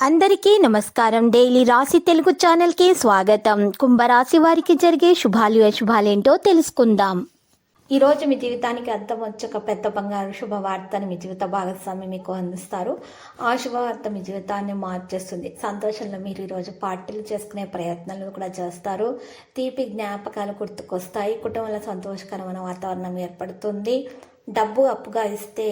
అందరికీ నమస్కారం. డైలీ రాశి తెలుగు ఛానల్కి స్వాగతం. కుంభరాశి వారికి జరిగే శుభాలు అశుభాలేంటో తెలుసుకుందాం. ఈరోజు మీ జీవితానికి అర్థం వచ్చే ఒక పెద్ద బంగారు శుభవార్తని మీ జీవిత భాగస్వామి మీకు అందిస్తారు. ఆ శుభవార్త మీ జీవితాన్ని మార్చేస్తుంది. సంతోషంలో మీరు ఈరోజు పార్టీలు చేసుకునే ప్రయత్నాలు కూడా చేస్తారు. తీపి జ్ఞాపకాలు గుర్తుకొస్తాయి. కుటుంబంలో సంతోషకరమైన వాతావరణం ఏర్పడుతుంది. డబ్బు అప్పుగా ఇస్తే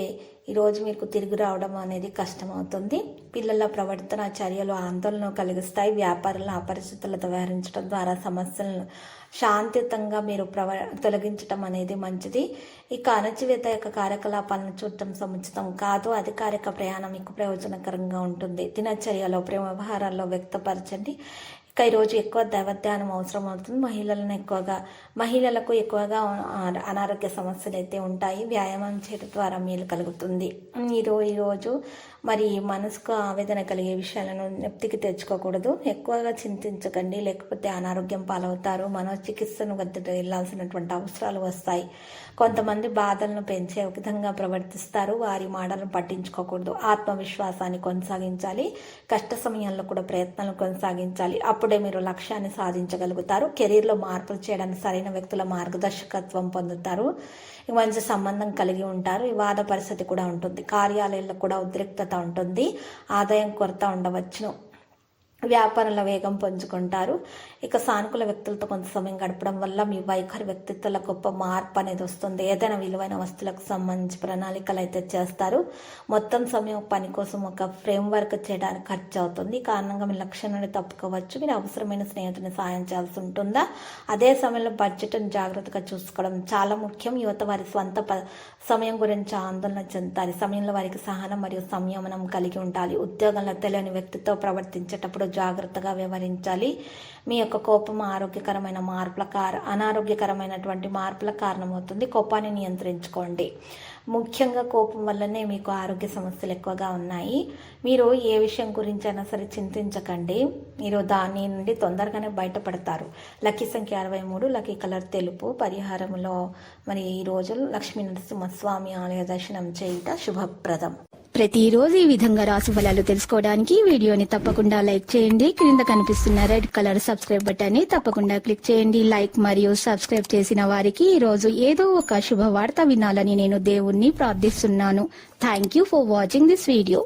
ఈరోజు మీకు తిరిగి రావడం అనేది కష్టమవుతుంది. పిల్లల ప్రవర్తన చర్యలు ఆందోళన కలిగిస్తాయి. వ్యాపారులను అపరిచితులతో వ్యవహరించడం ద్వారా సమస్యలను శాంతియుతంగా మీరు తొలగించడం అనేది మంచిది. ఇక అణచివేత యొక్క కార్యకలాపాలను చూడటం సముచితం కాదు. అధికారిక ప్రయాణం మీకు ప్రయోజనకరంగా ఉంటుంది. దినచర్యలో ప్రేమ వ్యవహారాల్లో వ్యక్తపరచండి. ఇక ఈరోజు ఎక్కువ దైవధ్యానం అవసరం అవుతుంది. మహిళలకు ఎక్కువగా అనారోగ్య సమస్యలు అయితే ఉంటాయి. వ్యాయామం చేయడం ద్వారా మేలు కలుగుతుంది. ఈరోజు మరి మనసుకు ఆవేదన కలిగే విషయాలను నెప్తికి తెచ్చుకోకూడదు. ఎక్కువగా చింతించకండి, లేకపోతే అనారోగ్యం పాలవుతారు. మనోచికిత్సను వద్దకు వెళ్లాల్సినటువంటి అవసరాలు వస్తాయి. కొంతమంది బాధలను పెంచే విధంగా ప్రవర్తిస్తారు. వారి మాటలను పట్టించుకోకూడదు. ఆత్మవిశ్వాసాన్ని కొనసాగించాలి. కష్ట సమయంలో కూడా ప్రయత్నాలను కొనసాగించాలి. అప్పుడే మీరు లక్ష్యాన్ని సాధించగలుగుతారు. కెరీర్లో మార్పులు చేయడానికి సరైన వ్యక్తుల మార్గదర్శకత్వం పొందుతారు. మంచి సంబంధం కలిగి ఉంటారు. వివాద పరిస్థితి కూడా ఉంటుంది. కార్యాలయాల్లో కూడా ఉద్రిక్తత ఉంటుంది. ఆదాయం కొరత ఉండవచ్చును. వ్యాపారంలో వేగం పుంజుకుంటారు. ఇక సానుకూల వ్యక్తులతో కొంత సమయం గడపడం వల్ల మీ వైఖరి వ్యక్తిత్వంలో గొప్ప మార్పు అనేది వస్తుంది. ఏదైనా విలువైన వస్తువులకు సంబంధించి ప్రణాళికలు అయితే చేస్తారు. మొత్తం సమయం పని కోసం ఒక ఫ్రేమ్వర్క్ చేయడానికి ఖర్చు అవుతుంది. ఈ కారణంగా మీ లక్ష్యం నుండి తప్పుకోవచ్చు. మీరు అవసరమైన స్నేహితుని సాయం చేయాల్సి ఉంటుందా? అదే సమయంలో బడ్జెట్ను జాగ్రత్తగా చూసుకోవడం చాలా ముఖ్యం. యువత వారి స్వంత సమయం గురించి ఆందోళన చెందాలి. సమయంలో వారికి సహనం మరియు సంయమనం కలిగి ఉండాలి. ఉద్యోగంలో తెలియని వ్యక్తితో ప్రవర్తించేటప్పుడు జాగ్రత్తగా వ్యవహరించాలి. మీ యొక్క కోపం అనారోగ్యకరమైనటువంటి మార్పుల కారణమవుతుంది. కోపాన్ని నియంత్రించుకోండి. ముఖ్యంగా కోపం వల్లనే మీకు ఆరోగ్య సమస్యలు ఎక్కువగా ఉన్నాయి. మీరు ఏ విషయం గురించి అయినా సరే చింతించకండి. మీరు దాని నుండి తొందరగానే బయటపడతారు. లక్కీ సంఖ్య 63, లక్కీ కలర్ తెలుపు. పరిహారంలో మరి ఈ రోజు లక్ష్మీ నరసింహస్వామి ఆలయ దర్శనం చేయుట శుభప్రదం. ప్రతిరోజు ఈ విధంగా రాశి ఫలాలు తెలుసుకోవడానికి వీడియోని తప్పకుండా లైక్ చేయండి. క్రింద కనిపిస్తున్న రెడ్ కలర్ సబ్స్క్రైబ్ బటన్ ని తప్పకుండా క్లిక్ చేయండి. లైక్ మరియు సబ్స్క్రైబ్ చేసిన వారికి ఈ రోజు ఏదో ఒక శుభవార్త వినాలని నేను దేవుణ్ణి ప్రార్థిస్తున్నాను. Thank you for watching this video.